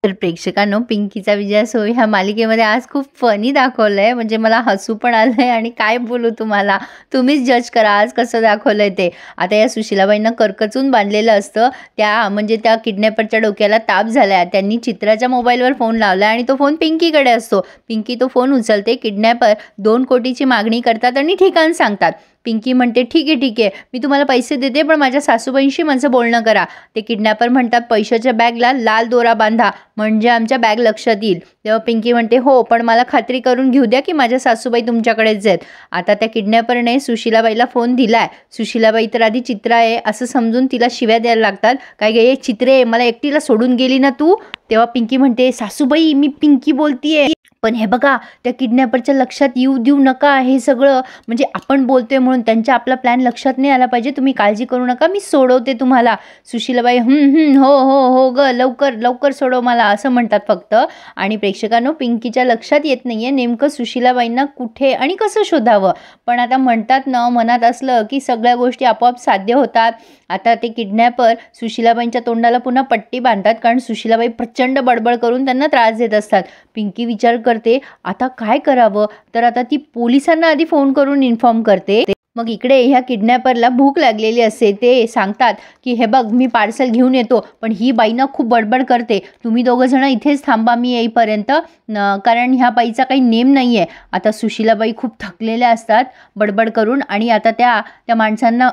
तर प्रेक्षकांनो, पिंकीचा विजय असो ह्या मालिकेमध्ये आज खूप फनी दाखवलंय. म्हणजे मला हसू पण आलंय आणि काय बोलू तुम्हाला, तुम्हीच जज करा आज कसं दाखवलंय ते. आता या सुशीलाबाईंना करकचून बांधलेलं असतं. त्या किडनॅपरच्या डोक्याला ताप झालाय. त्यांनी चित्राच्या मोबाईलवर फोन लावला आणि तो फोन पिंकीकडे असतो. पिंकी तो फोन उचलते. किडनॅपर 2 कोटीची मागणी करतात आणि ठिकाण सांगतात. पिंकी म्हणते, ठीक आहे, मी तुम्हाला पैसे देते, पण माझ्या सासूबाईंशी माझं बोलणं करा. ते किडनॅपर म्हणतात, पैशाच्या बॅगला लाल दोरा बांधा, म्हणजे आमच्या बॅग लक्षात येईल. तेव्हा पिंकी म्हणते, हो, पण मला खात्री करून घेऊ द्या की माझ्या सासूबाई तुमच्याकडेच आहेत. आता त्या किडनॅपरने सुशीलाबाईला फोन दिलाय. सुशीलाबाई तर आधी चित्रा आहे असं समजून तिला शिव्या द्यायला लागतात. काय गे चित्रे, मला एकटीला सोडून गेली ना तू. तेव्हा पिंकी म्हणते, सासूबाई मी पिंकी बोलतीये, पण हे बघा त्या किडनॅपरच्या लक्षात येऊ देऊ नका. हे सगळं म्हणजे आपण बोलतोय म्हणून त्यांच्या आपला प्लॅन लक्षात नाही आला पाहिजे. तुम्ही काळजी करू नका, मी सोडवते तुम्हाला. सुशीलाबाई हो हो हो ग, लवकर लवकर सोडव मला असं म्हणतात फक्त. आणि प्रेक्षकांनो, पिंकीच्या लक्षात येत नाहीये नेमकं सुशीलाबाईंना कुठे आणि कसं शोधावं. पण आता म्हणतात ना, मनात असलं की सगळ्या गोष्टी आपोआप साध्य होतात. आता ते किडनॅपर सुशीलाबाईंच्या तोंडाला पुन्हा पट्टी बांधतात, कारण सुशीलाबाई प्रचंड बडबड करून त्यांना त्रास देत असतात. पिंकी विचार करते आता काय करावं. तर आता ती पोलिसांना आधी फोन करून इन्फॉर्म करते. मग इकडे ह्या किडनॅपरला भूक लागलेली असते. ते सांगतात की हे बघ, मी पार्सल घेऊन येतो, पण ही बाई ना खूप बडबड करते, तुम्ही दोघं जण इथेच थांबा मी येईपर्यंत, कारण ह्या बाईचा काही नेम नाही आहे. आता सुशीलाबाई खूप थकलेल्या असतात बडबड करून, आणि आता त्या माणसांना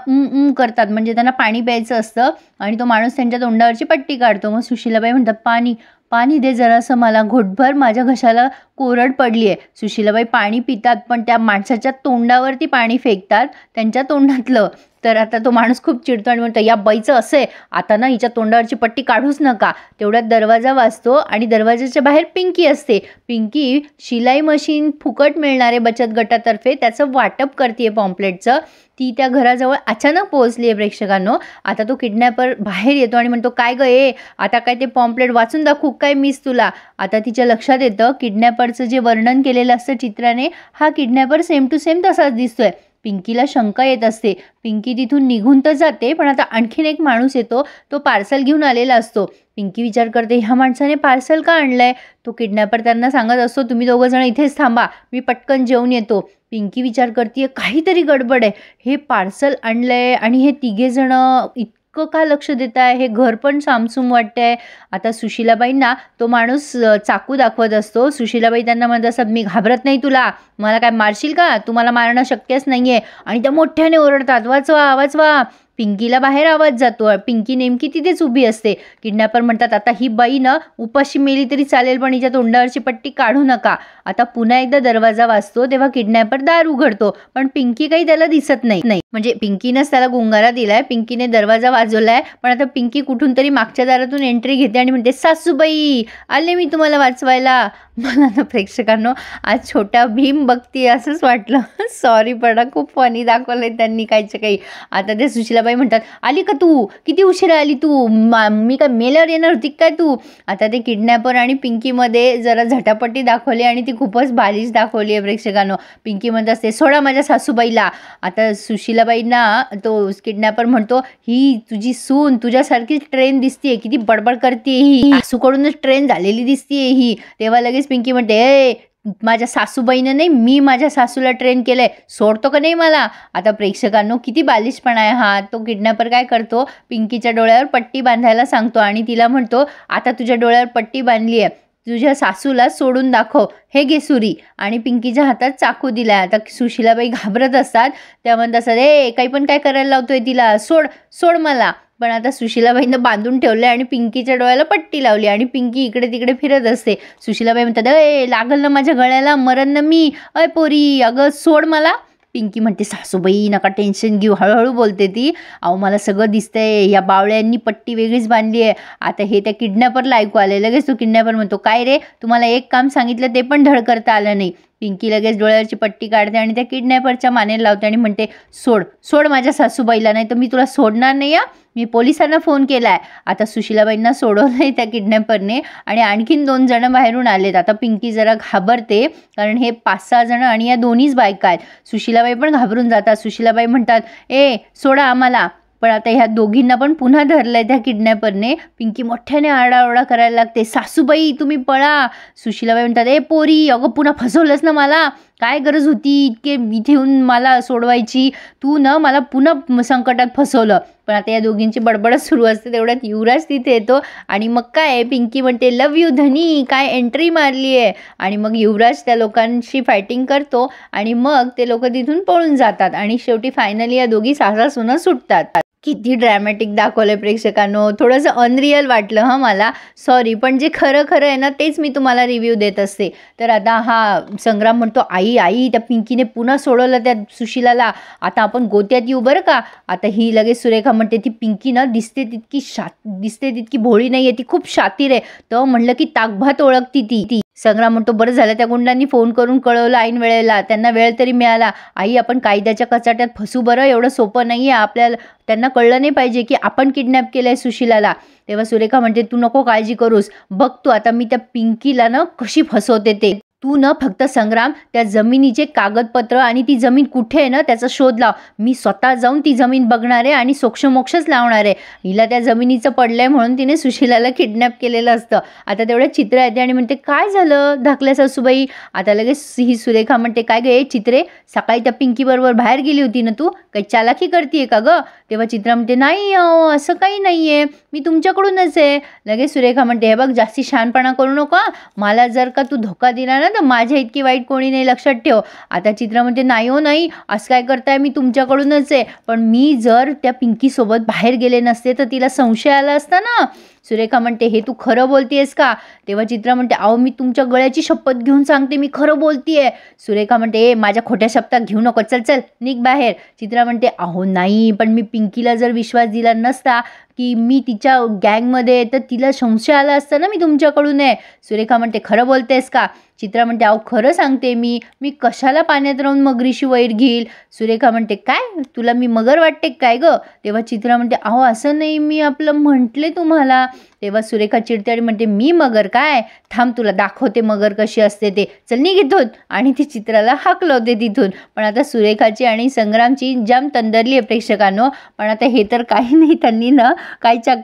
करतात, म्हणजे त्यांना पाणी प्यायचं असतं आणि तो माणूस त्यांच्या तोंडावरची पट्टी काढतो. मग सुशीलाबाई म्हणतात, पाणी पाणी दे जरासं मला, घोटभर, माझ्या घशाला कोरड पडली आहे. सुशीलाबाई पाणी पितात, पण त्या माणसाच्या तोंडावरती पाणी फेकतात, त्यांच्या तोंडातलं. तर आता तो माणूस खूप चिडतो आणि म्हणतो, या बाईचं असं आहे, आता ना हिच्या तोंडावरची पट्टी काढूच नका. तेवढ्यात दरवाजा वाजतो आणि दरवाजाच्या बाहेर पिंकी असते. पिंकी शिलाई मशीन फुकट मिळणारे बचत गटातर्फे त्याचं वाटप करते पॉम्पलेटचं. ती त्या घराजवळ अचानक पोहोचली आहे प्रेक्षकांनो. आता तो किडनॅपर बाहेर येतो आणि म्हणतो, काय ग ये, आता काय ते पॉम्पलेट वाचून दाखवू काय मीच तुला. आता तिच्या लक्षात येतं किडनॅपरचं जे वर्णन केलेलं असतं चित्राने, हा किडनॅपर सेम टू सेम तसाच दिसतोय. पिंकीला शंका येत असते. पिंकी तिथून निघून तर जाते, पण आता आणखीन एक माणूस येतो, तो पार्सल घेऊन आलेला असतो. पिंकी विचार करते, ह्या माणसाने पार्सल का आणलंय. तो किडनॅपर त्यांना सांगत असतो, तुम्ही दोघं जण इथेच थांबा, मी पटकन जेवून येतो. पिंकी विचार करते, काहीतरी गडबड आहे, हे पार्सल आणलंय आणि हे तिघे जण इतकं का लक्ष देत आहे, हे घर पण सामसूम वाटतंय. आता सुशीलाबाईंना तो माणूस चाकू दाखवत असतो. सुशीलाबाई त्यांना म्हणत असतात, मी घाबरत नाही तुला, मला काय मारशील का, तुम्हाला मारणं शक्यच नाहीये. आणि त्या मोठ्याने ओरडतात, वाचवा वाचवा. पिंकीला बाहेर आवाज जातो. पिंकी नेमकी तिथेच उभी असते. किडनॅपर म्हणतात, आता ही बाई ना उपाशी मेली तरी चालेल, पण हिच्या तोंडावरची पट्टी काढू नका. आता पुन्हा एकदा दरवाजा वाजतो. तेव्हा किडनॅपर दार उघडतो, पण पिंकी काही त्याला दिसत नाही. म्हणजे पिंकीनंच त्याला गुंगारा दिलाय, पिंकीने दरवाजा वाजवलाय, पण आता पिंकी कुठून तरी मागच्या दारातून एंट्री घेते आणि म्हणते, सासूबाई आले मी तुम्हाला वाचवायला. मला ना प्रेक्षकांनो, आज छोटा भीम बघते असंच वाटलं. सॉरी, पण खूप फनी दाखवलंय त्यांनी काहीच्या काही. आता ते सुशीलाबाई म्हणतात, आली का तू, किती उशिरा आली तू, मी काय मेल्यावर येणार होती काय तू. आता ते किडनॅपर आणि पिंकीमध्ये जरा झटापटी दाखवली आणि ती खूपच बालिश दाखवली आहे प्रेक्षकांनो. पिंकी म्हणत असते, सोडा माझ्या सासूबाईला. आता सुशीलाबाईंना तो किडनॅपर म्हणतो, ही तुझी सून तुझ्यासारखीच ट्रेन दिसतीये, किती बडबड करते ही, सासूकडूनच ट्रेन झालेली दिसतीये ही. तेव्हा लगेच पिंकी म्हणते, ए माझ्या सासूबाईनं नाही, मी माझ्या सासूला ट्रेन केलंय, सोडतो का नाही मला. आता प्रेक्षकांनो, किती बालिशपणा आहे हा. तो किडनॅपर काय करतो, पिंकीच्या डोळ्यावर पट्टी बांधायला सांगतो आणि तिला म्हणतो, आता तुझ्या डोळ्यावर पट्टी बांधली आहे, तुझ्या सासूला सोडून दाखव, हे घे सुरी. आणि पिंकीच्या हातात चाकू दिलाय. आता सुशीलाबाई घाबरत असतात. त्या म्हणत असतात, ए काही पण काय करायला लावतोय तिला, सोड सोड मला. पण आता सुशीलाबाईंना बांधून ठेवले आणि पिंकीच्या डोळ्याला पट्टी लावली आणि पिंकी इकडे तिकडे फिरत असते. सुशीलाबाई म्हणतात, ए लागल ना माझ्या गळ्याला, मरण ना मी, अय पोरी अगं सोड मला. पिंकी म्हणते, सासूबाई नका टेन्शन घेऊ, हळूहळू बोलते ती, अहो मला सगळं दिसतंय, या बावळ्यांनी पट्टी वेगळीच बांधली आहे. आता हे त्या किडनॅपरला ऐकू आले. लगेच तो किडनॅपर म्हणतो, काय रे, तुम्हाला एक काम सांगितलं ते पण धड करता आलं नाही. पिंकी लगेच डोळ्यावरची पट्टी काढते आणि त्या किडनॅपरच्या मानेला लावते आणि म्हणते, सोड सोड माझ्या सासूबाईला, नाही तर मी तुला सोडणार नाही, मी पोलिसांना फोन केलाय. आता सुशीलाबाईंना सोडवलंय त्या किडनॅपरने आणि आणखीन 2 जण बाहेरून आलेत. आता पिंकी जरा घाबरते, कारण हे 5-6 जण आणि या दोन्हीच बायका आहेत. सुशीलाबाई पण घाबरून जातात. सुशीलाबाई म्हणतात, ए सोडा आम्हाला. पण आता ह्या दोघींना पण पुन्हा धरलंय त्या किडनॅपरने. पिंकी मोठ्याने आरडाओरडा करायला लागते, सासूबाई तुम्ही पळा. सुशीलाबाई म्हणतात, ए पोरी, अगं पुन्हा फसवलंस ना मला, काय गरज होती इतके इथे येऊन मला सोडवायची, तू ना मला पुन्हा संकटात फसवलं. पण आता या दोघींची बडबडच सुरू असते. तेवढ्यात युवराज तिथे येतो आणि मग काय पिंकी म्हणते, लव यू धनी, काय एंट्री मारली आहे. आणि मग युवराज त्या लोकांशी फायटिंग करतो आणि मग ते लोक तिथून पळून जातात आणि शेवटी फायनली या दोघी सासा-सुना सुटतात. किती ड्रॅमॅटिक दाखवलंय प्रेक्षकांनो, थोडंसं अनरिअल वाटलं हं मला, सॉरी. पण जे खरं खरं आहे ना तेच मी तुम्हाला रिव्ह्यू देत असते. तर आता हा संग्राम म्हणतो, आई आई त्या पिंकीने पुन्हा सोडवलं त्या सुशिलाला, आता आपण गोत्यात येऊ बरं का. आता ही लगेच सुरेखा म्हणते, ती पिंकी ना दिसते तितकी भोळी नाही आहे, ती खूप शातीर आहे. तर म्हणलं की ताकभात ओळखती ती. संग्राम म्हणतो, बरं झालं त्या गुंडांनी फोन करून कळवलं ऐन वेळेला, त्यांना वेळ तरी मिळाला. आई आपण कायद्याच्या कचाट्यात फसू बरं, एवढं सोपं नाही आहे आपल्याला, त्यांना कळलं नाही पाहिजे की आपण किडनॅप केलं आहे सुशिलाला. तेव्हा सुरेखा म्हणते, तू नको काळजी करूस, बघ तू आता मी त्या पिंकीला ना कशी फसवते ते. तू न फक्त संग्राम त्या जमिनीचे कागदपत्र आणि ती जमीन कुठे आहे ना त्याचा शोध लाव. मी स्वतः जाऊन ती जमीन बघणार आहे आणि सोक्षमोक्षच लावणार आहे. हिला त्या जमिनीचं पडलंय म्हणून तिने सुशिलाला किडनॅप केलेलं असतं. आता तेवढ्या चित्र येते आणि म्हणते, काय झालं धाकल्या सासूबाई. आता लगेच ही सुरेखा म्हणते, काय गे चित्रे, सकाळी त्या पिंकी बरोबर बाहेर गेली होती ना तू, काही चालाकी करतीये का ग. तेव्हा चित्रा म्हणते, नाही असं काही नाही आहे, मी तुमच्याकडूनच आहे. लगेच सुरेखा म्हणते, हे बघ जास्ती शहाणपणा करू नका, मला जर का तू धोका दिला ना तर माझ्या इतकी वाईट कोणी नाही, लक्षात ठेव. आता चित्रा म्हणते, नाही हो नाही, असं काय करताय, मी तुमच्याकडूनच आहे. पण मी जर त्या पिंकीसोबत बाहेर गेले नसते तर तिला संशय आला असता ना. सुरेखा म्हणते, हे तू खरं बोलतेस का. तेव्हा चित्रा म्हणते, अहो मी तुमच्या गळ्याची शपथ घेऊन सांगते, मी खरं बोलतीये. सुरेखा म्हणते, ए माझ्या खोट्या शब्दात घेऊ नको, चल चल निघ बाहेर. चित्रा म्हणते, अहो नाही, पण मी पिंकीला जर विश्वास दिला नसता की मी तिच्या गँगमध्ये, तर तिला संशय आला असता ना मी तुमच्याकडून आहे. सुरेखा म्हणते, खरं बोलतेस का. चित्रा म्हणते, अहो खरं सांगते मी कशाला पाण्यात राहून मगरीशी वैर घेईल. सुरेखा म्हणते, काय तुला मी मगर वाटते काय ग. तेव्हा चित्रा म्हणते, अहो असं नाही, मी आपलं म्हटले तुम्हाला. तेव्हा सुरेखा चिडते आणि म्हणते, मी मगर काय, थांब तुला दाखवते मगर कशी असते ते, चल निघ इथून. आणि ती चित्राला हाकलवते तिथून. पण आता सुरेखाची आणि संग्रामची जाम तंदरली आहे प्रेक्षकांनो. पण आता हे तर काही नाही, त्यांनी ना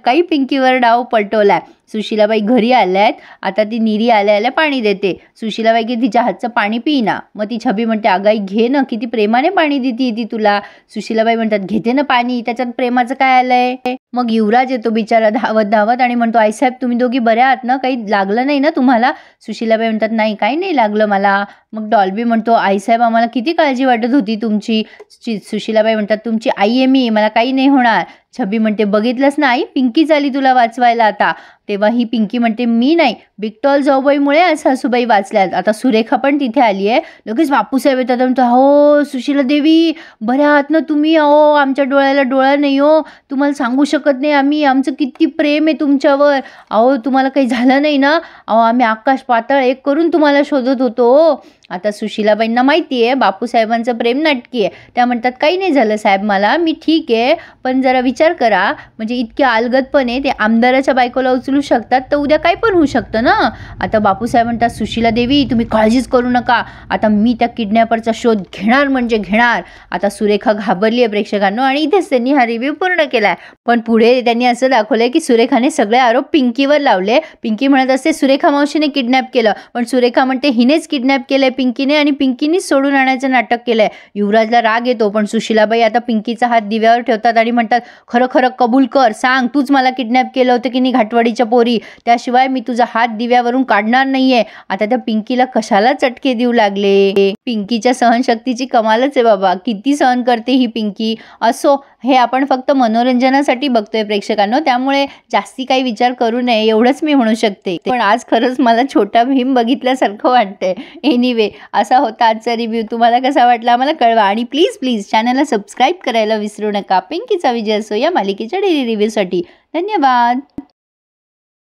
काही पिंकीवर डाव पलटवलाय. सुशिलाबाई घरी आल्या आहेत. आता ती निरी आल्या पाणी देते. सुशिलाबाई की तिच्या हातचं पाणी पी ना. मग ती छबी म्हणते, अगाई घे ना, किती प्रेमाने पाणी देते ती तुला. सुशिलाबाई म्हणतात, घेते ना पाणी, त्याच्यात प्रेमाचं काय आलंय. मग युवराज येतो बिचारा धावत आणि म्हणतो, आईसाहेब तुम्ही दोघी बऱ्या आहात ना, काही लागलं नाही ना तुम्हाला. सुशिलाबाई म्हणतात, नाही काही नाही लागलं मला. मग डॉल्बी म्हणतो, आईसाहेब आम्हाला किती काळजी वाटत होती तुमची. सुशिलाबाई म्हणतात, तुमची आई आहे मी, मला काही नाही होणार. छबी म्हणते, बघितलंस ना आई, पिंकी झाली तुला वाचवायला आता. तेव्हा ही पिंकी म्हणते, मी नाही, बिगटॉल जाऊबाईमुळे आज सासूबाई वाचल्यात. आता सुरेखा पण तिथे आली आहे. लगेच बापूसाहेब येतात, म्हणतो, हो सुशीला देवी बऱ्या आहात ना तुम्ही. अहो आमच्या डोळ्याला डोळा नाही हो, तुम्हाला सांगू शकत नाही आम्ही, आमचं किती प्रेम आहे तुमच्यावर. अहो तुम्हाला काही झालं नाही ना. अहो आम्ही आकाश पाताळ एक करून तुम्हाला शोधत होतो. आता सुशिलाबाईंना माहिती आहे बापूसाहेबांचं प्रेम नाटकी आहे. त्या म्हणतात, काही नाही झालं साहेब मला, मी ठीक आहे, पण जरा विचार करा, म्हणजे इतक्या अलगदपणे ते आमदाराच्या बायकोला उचलू शकतात, तर उद्या काय पण होऊ शकतं ना. आता बापूसाहेब म्हणतात, सुशीला देवी तुम्ही काळजीच करू नका, आता मी त्या किडनॅपरचा शोध घेणार म्हणजे घेणार. आता सुरेखा घाबरली आहे प्रेक्षकांनो आणि इथेच त्यांनी हा रिव्ह्यू पूर्ण केलाय. पण पुढे त्यांनी असं दाखवलंय की सुरेखाने सगळे आरोप पिंकीवर लावले. पिंकी म्हणत असते सुरेखा मावशीने किडनॅप केलं, पण सुरेखा म्हणते हिनेच किडनॅप केलंय पिंकीने आणि पिंकीनीच सोडून आणायचं नाटक केलंय. युवराजला राग येतो, पण सुशीलाबाई आता पिंकीचा हात दिव्यावर ठेवतात आणि म्हणतात, खरं खरं कबूल कर, सांग तूच मला किडनॅप केलं होतं की नाही घाटवाडीच्या पोरी, त्याशिवाय मी तुझा हात दिव्यावरून काढणार नाहीये. आता त्या पिंकीला कशाला चटके देऊ लागले. पिंकीच्या सहनशक्तीची कमालच आहे बाबा, किती सहन करते ही पिंकी. असो, हे आपण फक्त मनोरंजनासाठी बघतोय प्रेक्षकांनो, त्यामुळे जास्ती काही विचार करू नये एवढंच मी म्हणू शकते. पण आज खरंच मला छोटा भीम बघितल्यासारखं वाटतंय. एनिवे, असा होता आजचा रिव्ह्यू. तुम्हाला कसा वाटला मला कळवा आणि प्लीज चॅनलला सबस्क्राईब करायला विसरू नका. पिंकीचा विजय असो या मालिकेच्या डेली रिव्ह्यूसाठी. धन्यवाद.